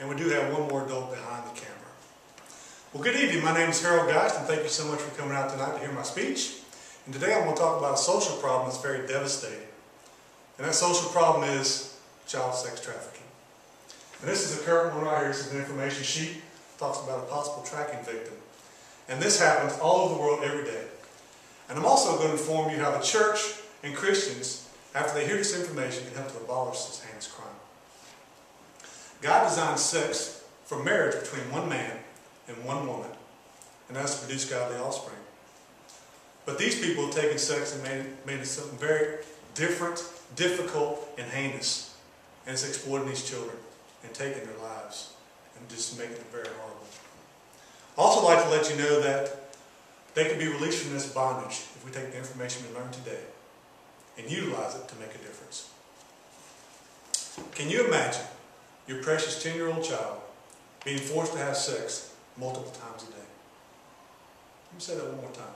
and we do have one more adult behind the camera. Well, good evening. My name is Geist, and thank you so much for coming out tonight to hear my speech. And today I'm going to talk about a social problem that's very devastating. And that social problem is child sex trafficking. And this is a current one right here. This is an information sheet. It talks about a possible tracking victim. And this happens all over the world every day. And I'm also going to inform you how the church and Christians, after they hear this information, can help to abolish this heinous crime. God designed sex for marriage between one man and one woman, and that's to produce godly offspring. But these people have taken sex and made it something very different, difficult, and heinous. And it's exploiting these children and taking their lives and just making it very horrible. I also like to let you know that they can be released from this bondage if we take the information we learned today and utilize it to make a difference. Can you imagine your precious 10-year-old child being forced to have sex multiple times a day? Let me say that one more time.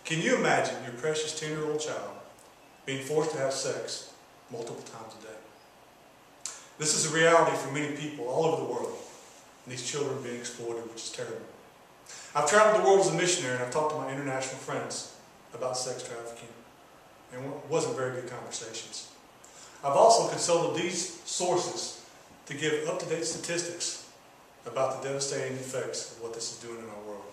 Can you imagine your precious 10-year-old child being forced to have sex multiple times a day? This is a reality for many people all over the world, and these children being exploited, which is terrible. I've traveled the world as a missionary, and I've talked to my international friends about sex trafficking, and it wasn't very good conversations. I've also consulted these sources to give up-to-date statistics about the devastating effects of what this is doing in our world.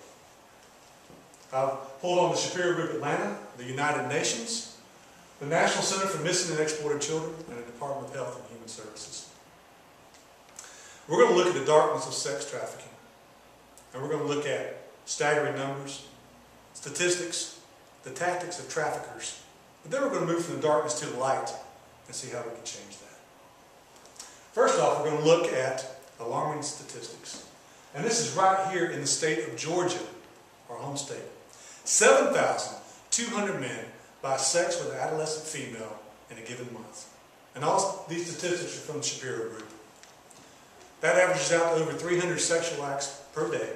I've pulled on the Shapiro Group Atlanta, the United Nations, the National Center for Missing and Exploited Children, and the Department of Health and Human Services. We're going to look at the darkness of sex trafficking, and we're going to look at staggering numbers, statistics, the tactics of traffickers. But then we're going to move from the darkness to the light and see how we can change that. First off, we're going to look at alarming statistics. And this is right here in the state of Georgia, our home state. 7,200 men buy sex with an adolescent female in a given month. And all these statistics are from the Shapiro Group. That averages out to over 300 sexual acts per day.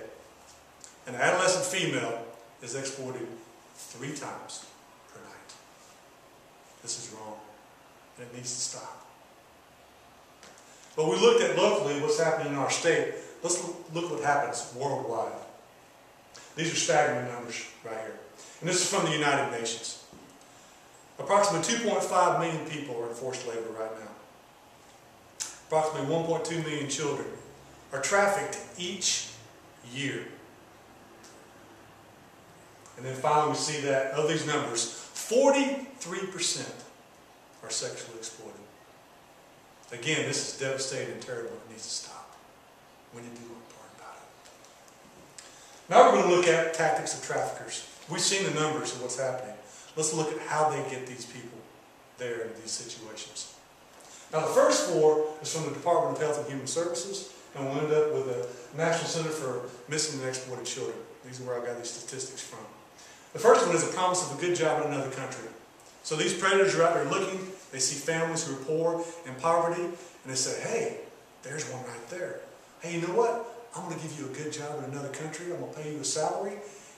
An adolescent female is exploited 3 times per night. This is wrong, and it needs to stop. But we looked at locally what's happening in our state. Let's look what happens worldwide. These are staggering numbers right here. And this is from the United Nations. Approximately 2.5 million people are in forced labor right now. Approximately 1.2 million children are trafficked each year. And then finally we see that of these numbers, 43% are sexually exploited. Again, this is devastating and terrible. It needs to stop. We need to do our part about it. Now we're going to look at tactics of traffickers. We've seen the numbers of what's happening. Let's look at how they get these people there in these situations. Now the first 4 is from the Department of Health and Human Services, and we'll end up with the National Center for Missing and Exploited Children. These are where I got these statistics from. The first one is the promise of a good job in another country. So these predators are out there looking, they see families who are poor and poverty, and they say, hey, there's one right there. Hey, you know what? I'm going to give you a good job in another country. I'm going to pay you a salary.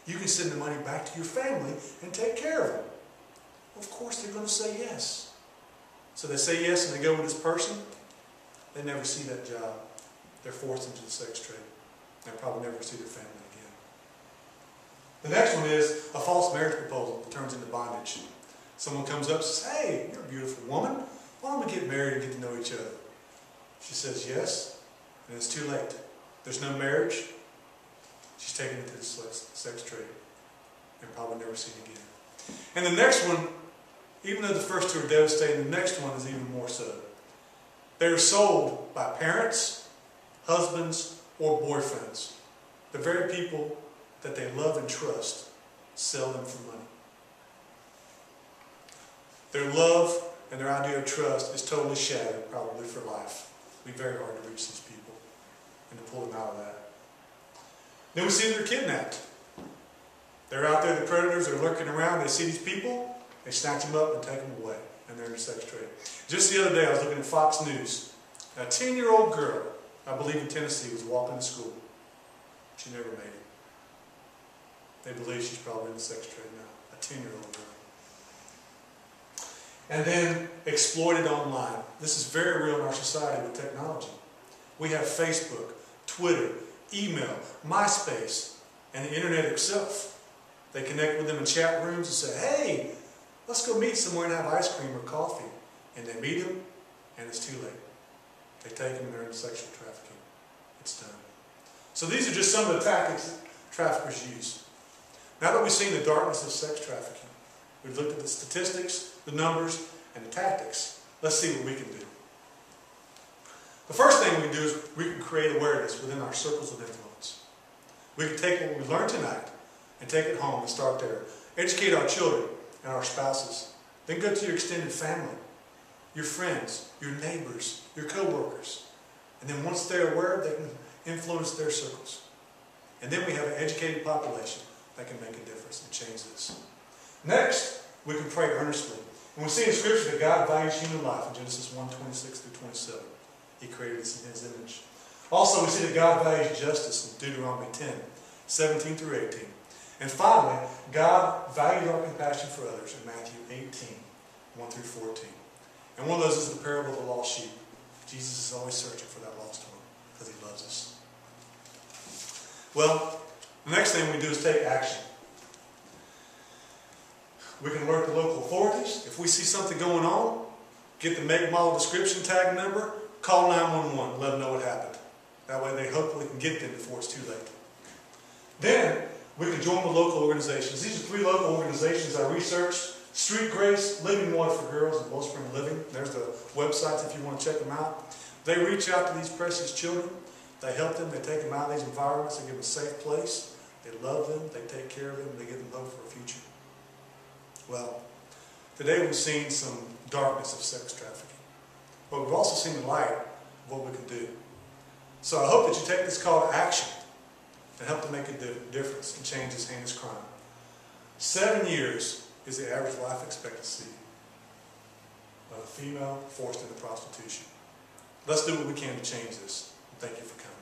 You can send the money back to your family and take care of them. Well, of course, they're going to say yes. So they say yes and they go with this person. They never see that job. They're forced into the sex trade. They'll probably never see their family again. The next one is a false marriage proposal that turns into bondage. Someone comes up and says, hey, you're a beautiful woman. Why don't we get married and get to know each other? She says yes, and it's too late. There's no marriage. She's taken into the sex trade and probably never seen again. And the next one, even though the first 2 are devastating, the next one is even more so. They're sold by parents, husbands, or boyfriends. The very people that they love and trust sell them for money. Their love and their idea of trust is totally shattered, probably for life. It'll be very hard to reach these people and to pull them out of that. Then we see they're kidnapped. They're out there, the predators are lurking around, they see these people, they snatch them up and take them away, and they're in the sex trade. Just the other day I was looking at Fox News. A 10-year-old girl, I believe in Tennessee, was walking to school. She never made it. They believe she's probably in the sex trade now. A 10-year-old girl. And then exploited online. This is very real in our society with technology. We have Facebook, Twitter, email, MySpace, and the internet itself. They connect with them in chat rooms and say, hey, let's go meet somewhere and have ice cream or coffee. And they meet them, and it's too late. They take them and they're in sexual trafficking. It's done. So these are just some of the tactics that traffickers use. Now that we've seen the darkness of sex trafficking, we've looked at the statistics, the numbers, and the tactics. Let's see what we can do. The first thing we can do is we can create awareness within our circles of influence. We can take what we learned tonight and take it home and start there. Educate our children and our spouses. Then go to your extended family, your friends, your neighbors, your co-workers. And then once they're aware, they can influence their circles. And then we have an educated population that can make a difference and change this. Next, we can pray earnestly. And we see in Scripture that God values human life in Genesis 1:26-27. He created us in His image. Also, we see that God values justice in Deuteronomy 10:17-18. And finally, God valued our compassion for others in Matthew 18:1-14. And one of those is the parable of the lost sheep. Jesus is always searching for that lost one because He loves us. Well, the next thing we do is take action. We can alert the local authorities. If we see something going on, get the make, model, description, tag number, call 911, let them know what happened. That way they hopefully can get them before it's too late. Then we can join the local organizations. These are 3 local organizations I researched. Street Grace, Living Water for Girls, and Wellspring Living. There's the websites if you want to check them out. They reach out to these precious children. They help them. They take them out of these environments. They give them a safe place. They love them. They take care of them. They give them hope for a future. Well, today we've seen some darkness of sex trafficking. But we've also seen the light of what we can do. So I hope that you take this call to action and help to make a difference and change this heinous crime. 7 years is the average life expectancy of a female forced into prostitution. Let's do what we can to change this. Thank you for coming.